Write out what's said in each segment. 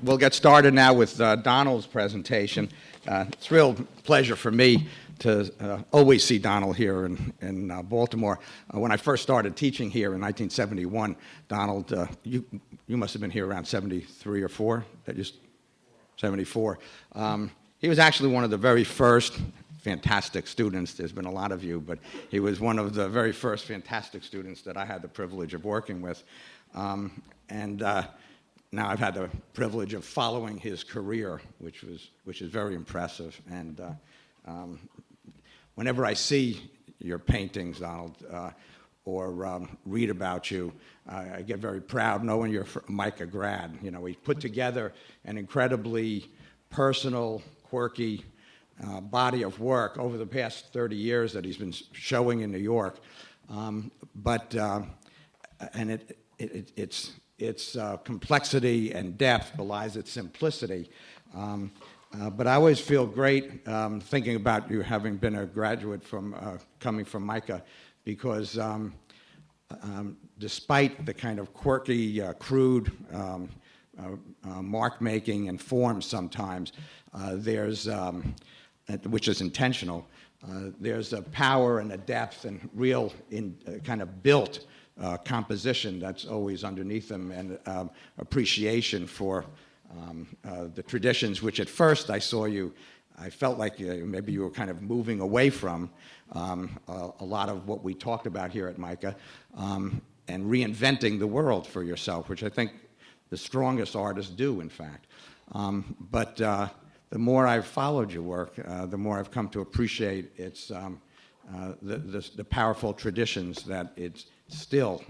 We'll get started now with Donald's presentation. It's a real pleasure for me to always see Donald here in Baltimore. When I first started teaching here in 1971, Donald, you must have been here around 73 or 4, 74. He was actually one of the very first fantastic students. There's been a lot of you, but he was one of the very first fantastic students that I had the privilege of working with. Now I've had the privilege of following his career, which is very impressive. And whenever I see your paintings, Donald, or read about you, I get very proud knowing you're a MICA grad. You know, we put together an incredibly personal, quirky body of work over the past 30 years that he's been showing in New York. Its complexity and depth belies its simplicity. But I always feel great thinking about you having been a graduate coming from MICA, because despite the kind of quirky, crude mark making and forms sometimes, which is intentional, there's a power and a depth and real kind of built composition that's always underneath them, and appreciation for the traditions which at first I felt like maybe you were kind of moving away from a lot of what we talked about here at MICA, and reinventing the world for yourself, which I think the strongest artists do, in fact. But the more I've followed your work, the more I've come to appreciate the powerful traditions that it still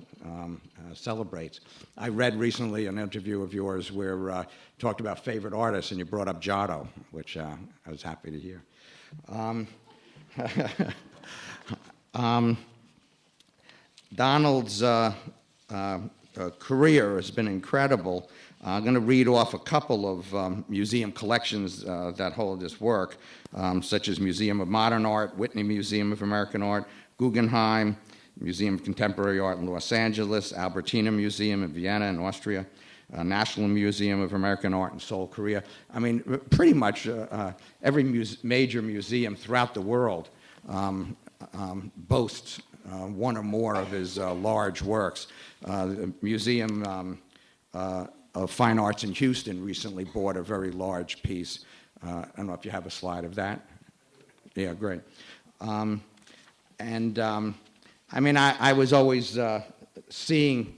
celebrates. I read recently an interview of yours where you talked about favorite artists, and you brought up Giotto, which I was happy to hear. Donald's career has been incredible. I'm going to read off a couple of museum collections that hold his work, such as Museum of Modern Art, Whitney Museum of American Art, Guggenheim, Museum of Contemporary Art in Los Angeles, Albertina Museum in Vienna in Austria, National Museum of American Art in Seoul, Korea. I mean, pretty much every major museum throughout the world boasts one or more of his large works. The Museum of Fine Arts in Houston recently bought a very large piece. I don't know if you have a slide of that. Yeah, great. I mean, I was always seeing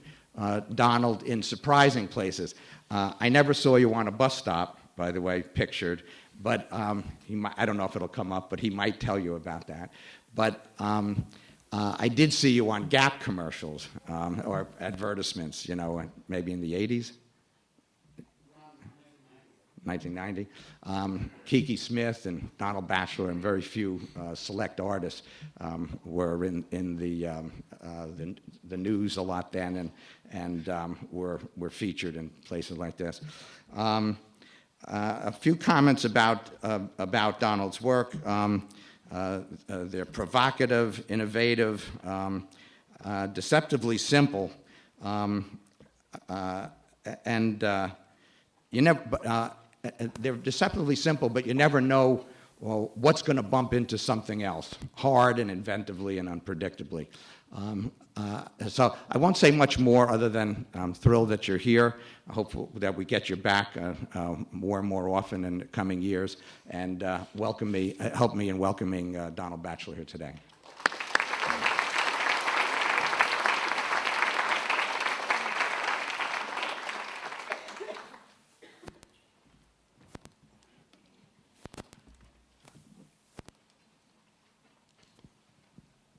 Donald in surprising places. I never saw you on a bus stop, by the way, pictured, but I don't know if it'll come up, but he might tell you about that. But I did see you on Gap commercials or advertisements, maybe in the 80s. 1990. Kiki Smith and Donald Baechler and very few select artists were in the news a lot then, and were featured in places like this. A few comments about Donald's work. They're provocative, innovative, deceptively simple, they're deceptively simple, but you never know what's going to bump into something else, hard and inventively and unpredictably. So I won't say much more other than I'm thrilled that you're here. I hope that we get you back more and more often in the coming years, and help me in welcoming Donald Baechler here today.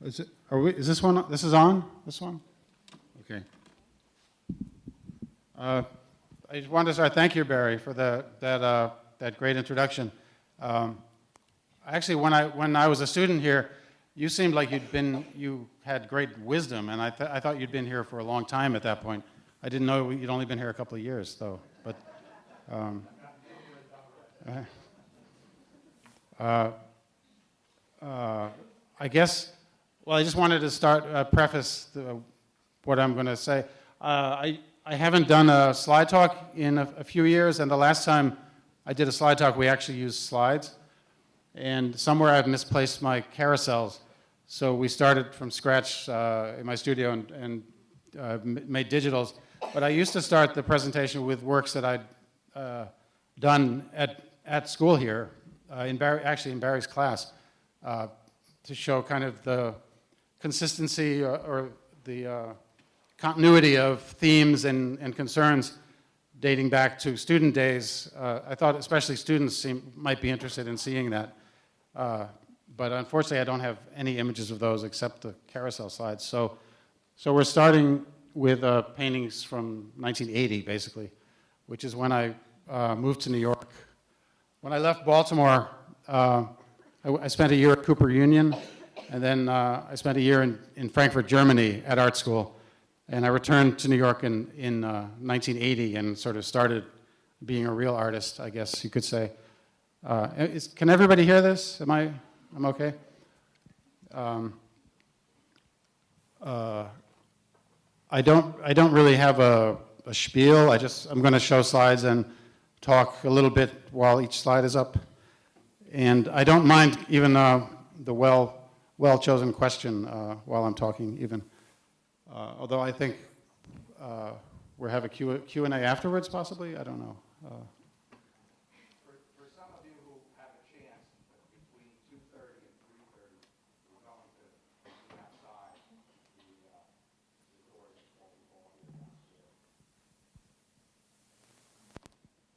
Is this one? This is on? This one? Okay. I just wanted to start. Thank you, Barry, for that great introduction. Actually, when I was a student here, you seemed like you had great wisdom, and I thought you'd been here for a long time at that point. I didn't know you'd only been here a couple of years, though. But I guess. Well, I just wanted to preface what I'm going to say. I I haven't done a slide talk in a few years, and the last time I did a slide talk, we actually used slides. And somewhere I've misplaced my carousels. So we started from scratch in my studio and made digitals. But I used to start the presentation with works that I'd done at school here, actually in Barry's class, to show kind of the consistency or the continuity of themes and concerns dating back to student days. I thought especially students might be interested in seeing that. But unfortunately, I don't have any images of those except the carousel slides. So we're starting with paintings from 1980, basically, which is when I moved to New York. When I left Baltimore, I spent a year at Cooper Union, and then I spent a year in Frankfurt, Germany at art school. And I returned to New York in 1980 and sort of started being a real artist, I guess you could say. Can everybody hear this? I'm okay? I don't really have a spiel. I'm going to show slides and talk a little bit while each slide is up. And I don't mind even the well-chosen question while I'm talking even. Although I think we'll have a Q&A afterwards, possibly. I don't know. For some of you who have a chance, between 2:30 and 3:30, we're going to be outside. The doors will be all here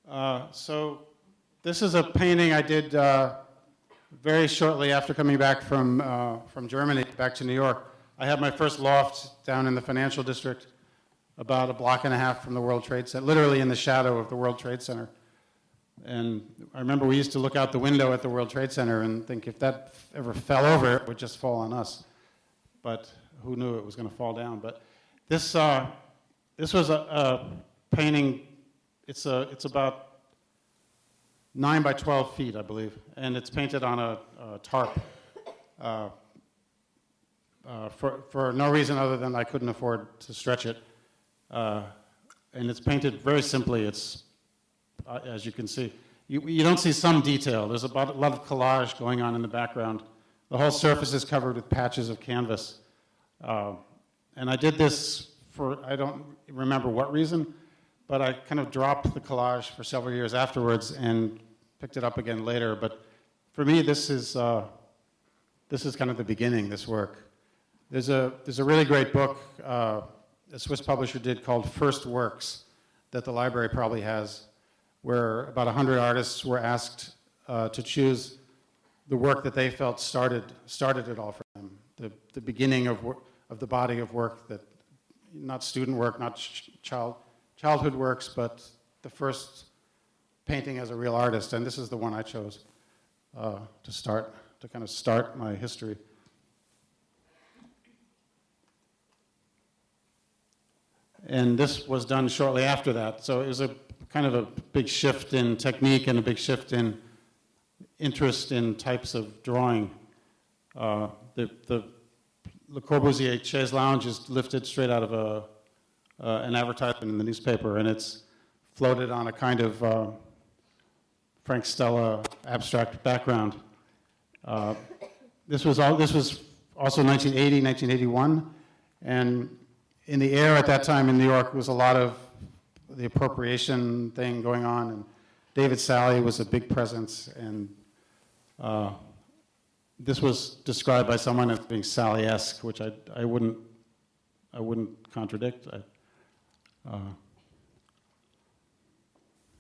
downstairs. So this is a painting I did very shortly after coming back from Germany, back to New York. I had my first loft down in the financial district, about a block and a half from the World Trade Center, literally in the shadow of the World Trade Center. And I remember we used to look out the window at the World Trade Center and think if that ever fell over, it would just fall on us. But who knew it was going to fall down? But this was a painting. It's about 9 by 12 feet, I believe, and it's painted on a tarp. For no reason other than I couldn't afford to stretch it. And it's painted very simply. It's, as you can see, you don't see some detail. There's a lot of collage going on in the background. The whole surface is covered with patches of canvas. And I did this for, I don't remember what reason, but I kind of dropped the collage for several years afterwards and picked it up again later. But for me, this is kind of the beginning, this work. There's a really great book a Swiss publisher did called First Works that the library probably has, where about 100 artists were asked to choose the work that they felt started it all for them. The beginning of the body of work, that not student work, not childhood works, but the first painting as a real artist. And this is the one I chose to kind of start my history. And this was done shortly after that. So it was a kind of a big shift in technique and a big shift in interest in types of drawing. The Le Corbusier Chaise Lounge is lifted straight out of an advertisement in the newspaper, and it's floated on a kind of Frank Stella abstract background. This was also 1980, 1981, and in the air at that time in New York was a lot of the appropriation thing going on, and David Salle was a big presence, and this was described by someone as being Salle-esque, which I wouldn't contradict.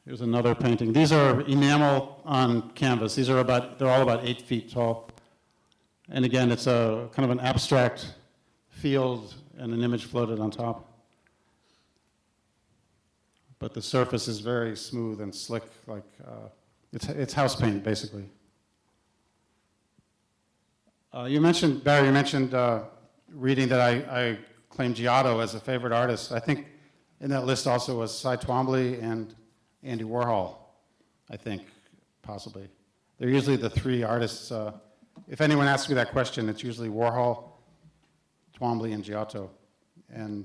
Here's another painting. These are enamel on canvas. They're all about 8 feet tall, and again, it's a kind of an abstract field and an image floated on top. But the surface is very smooth and slick, like it's house paint, basically. Barry, you mentioned reading that I claimed Giotto as a favorite artist. I think in that list also was Cy Twombly and Andy Warhol, I think, possibly. They're usually the three artists. If anyone asks me that question, it's usually Warhol, Twombly, and Giotto. And